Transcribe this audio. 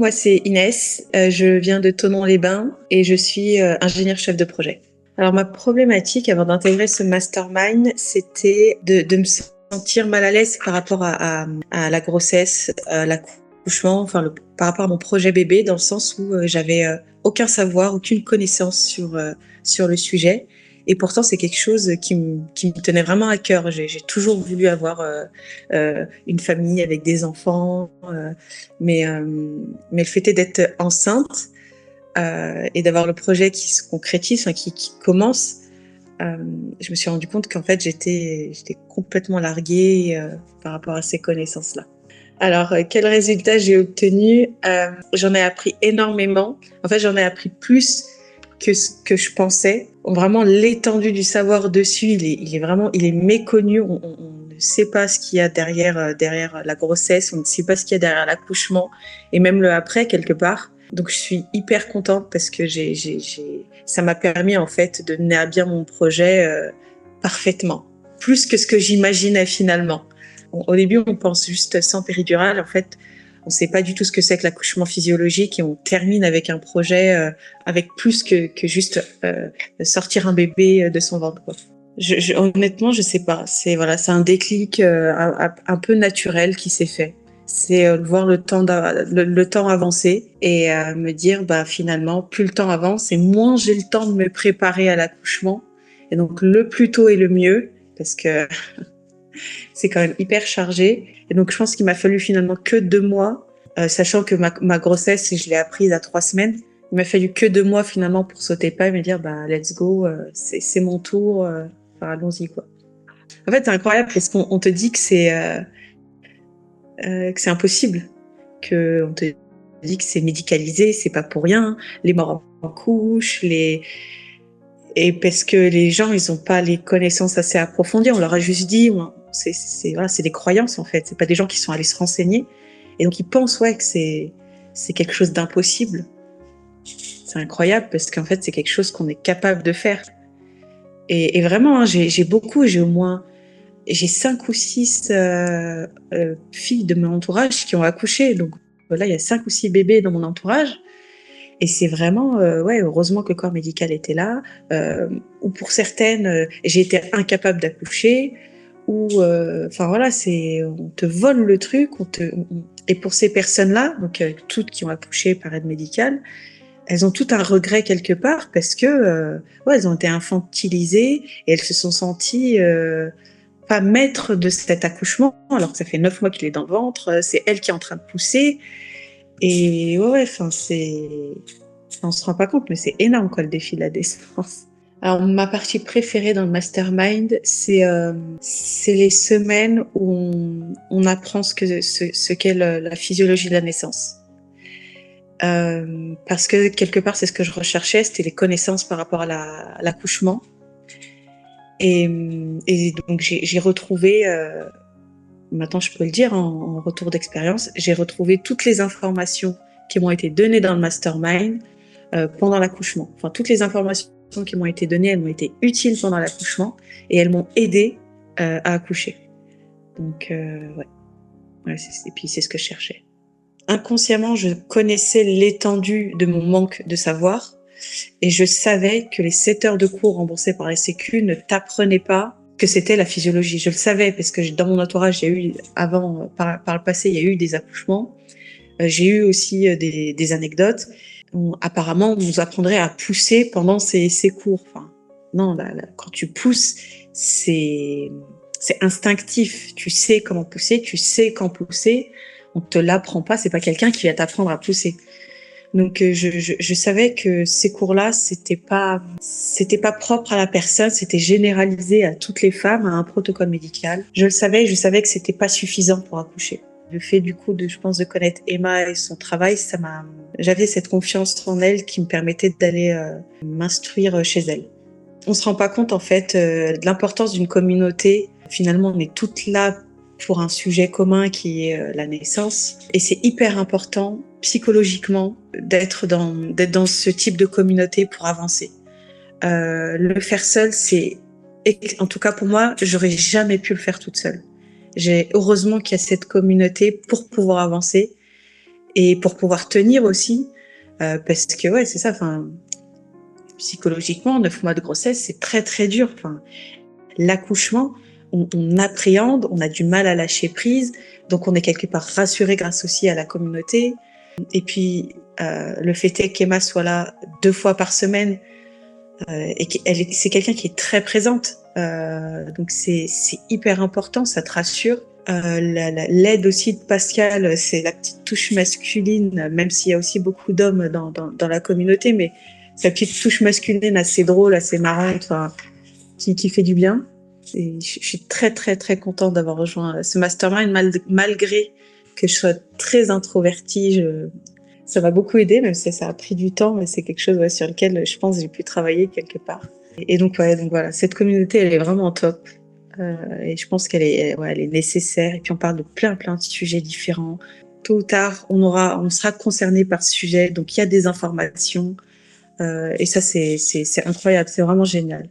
moi c'est Inès, je viens de Thonon-les-Bains et je suis ingénieure chef de projet. Alors ma problématique avant d'intégrer ce mastermind, c'était de me sentir mal à l'aise par rapport à la grossesse, à l'accouchement, par rapport à mon projet bébé, dans le sens où j'avais aucun savoir, aucune connaissance sur le sujet. Et pourtant, c'est quelque chose qui me tenait vraiment à cœur. J'ai toujours voulu avoir une famille avec des enfants, mais le fait d'être enceinte et d'avoir le projet qui se concrétise, enfin, qui commence, je me suis rendu compte qu'en fait, j'étais complètement larguée par rapport à ces connaissances-là. Alors, quel résultat j'ai obtenu? J'en ai appris énormément. En fait, j'en ai appris plus que ce que je pensais. Vraiment, l'étendue du savoir dessus, il est méconnu. On ne sait pas ce qu'il y a derrière la grossesse. On ne sait pas ce qu'il y a derrière l'accouchement et même le après quelque part. Donc, je suis hyper contente parce que ça m'a permis en fait de mener à bien mon projet parfaitement, plus que ce que j'imaginais finalement. Au début, on pense juste sang péridurale. En fait, on ne sait pas du tout ce que c'est que l'accouchement physiologique et on termine avec un projet avec plus que juste sortir un bébé de son ventre, quoi. Honnêtement, je sais pas. C'est un déclic un peu naturel qui s'est fait. C'est voir le temps avancer et me dire finalement plus le temps avance et moins j'ai le temps de me préparer à l'accouchement. Et donc le plus tôt est le mieux parce que c'est quand même hyper chargé. Et donc, je pense qu'il m'a fallu finalement que 2 mois, sachant que ma grossesse, je l'ai apprise à 3 semaines. Il m'a fallu que 2 mois finalement pour sauter pas et me dire, let's go, c'est mon tour, allons-y, quoi. En fait, c'est incroyable parce qu'on te dit que c'est impossible, que on te dit que c'est médicalisé, c'est pas pour rien, les morts en couche, et parce que les gens, ils ont pas les connaissances assez approfondies. On leur a juste dit, c'est des croyances en fait. C'est pas des gens qui sont allés se renseigner. Et donc ils pensent que c'est quelque chose d'impossible. C'est incroyable parce qu'en fait c'est quelque chose qu'on est capable de faire. Et vraiment, hein, j'ai 5 ou 6 filles de mon entourage qui ont accouché. Donc voilà, il y a 5 ou 6 bébés dans mon entourage. Et c'est vraiment, heureusement que le corps médical était là. Ou pour certaines, j'ai été incapable d'accoucher. Ou, on te vole le truc. Et pour ces personnes-là, donc toutes qui ont accouché par aide médicale, elles ont tout un regret quelque part parce que, elles ont été infantilisées et elles se sont senties pas maîtres de cet accouchement, alors que ça fait 9 mois qu'il est dans le ventre. C'est elle qui est en train de pousser. Et on se rend pas compte, mais c'est énorme, quoi, le défi de la naissance. Alors, ma partie préférée dans le mastermind, c'est les semaines où on apprend ce qu'est la physiologie de la naissance. Parce que quelque part, c'est ce que je recherchais, c'était les connaissances par rapport à l'accouchement. Et donc, j'ai retrouvé, maintenant je peux le dire en retour d'expérience, j'ai retrouvé toutes les informations qui m'ont été données dans le mastermind pendant l'accouchement. Enfin, toutes les informations qui m'ont été données, elles m'ont été utiles pendant l'accouchement et elles m'ont aidée à accoucher. Donc, et puis c'est ce que je cherchais. Inconsciemment, je connaissais l'étendue de mon manque de savoir et je savais que les 7 heures de cours remboursés par la Sécu ne t'apprenaient pas que c'était la physiologie. Je le savais parce que dans mon entourage, il y a eu par le passé, il y a eu des accouchements. J'ai eu aussi des anecdotes. Apparemment, on nous apprendrait à pousser pendant ces cours. Enfin, non, quand tu pousses, c'est instinctif. Tu sais comment pousser, tu sais quand pousser. On te l'apprend pas. C'est pas quelqu'un qui va t'apprendre à pousser. Donc je savais que ces cours-là, c'était pas propre à la personne, c'était généralisé à toutes les femmes, à un protocole médical. Je savais que c'était pas suffisant pour accoucher. Le fait du coup de connaître Emma et son travail, j'avais cette confiance en elle qui me permettait d'aller m'instruire chez elle. On se rend pas compte en fait de l'importance d'une communauté. Finalement, on est toutes là pour un sujet commun qui est la naissance. Et c'est hyper important psychologiquement d'être dans ce type de communauté pour avancer. Le faire seul, en tout cas pour moi, j'aurais jamais pu le faire toute seule. Heureusement qu'il y a cette communauté pour pouvoir avancer. et pour pouvoir tenir aussi, parce que ouais, c'est ça. Enfin, psychologiquement, 9 mois de grossesse, c'est très très dur. Enfin, l'accouchement, on appréhende, on a du mal à lâcher prise, donc on est quelque part rassuré grâce aussi à la communauté. Et puis, le fait est qu'Emma soit là 2 fois par semaine, et c'est quelqu'un qui est très présente. Donc c'est hyper important, ça te rassure. L'aide aussi de Pascal, c'est la petite touche masculine, même s'il y a aussi beaucoup d'hommes dans la communauté, mais sa petite touche masculine assez drôle, assez marrante, enfin, qui fait du bien. Et je suis très très très contente d'avoir rejoint ce mastermind malgré que je sois très introvertie. Ça m'a beaucoup aidé, même si ça a pris du temps, mais c'est quelque chose sur lequel je pense que j'ai pu travailler quelque part. Et donc, ouais, donc voilà, cette communauté, elle est vraiment top. Et je pense qu'elle est, ouais, elle est nécessaire. Et puis on parle de plein de sujets différents. Tôt ou tard, on sera concerné par ce sujet. Donc il y a des informations. Et ça, c'est incroyable, c'est vraiment génial.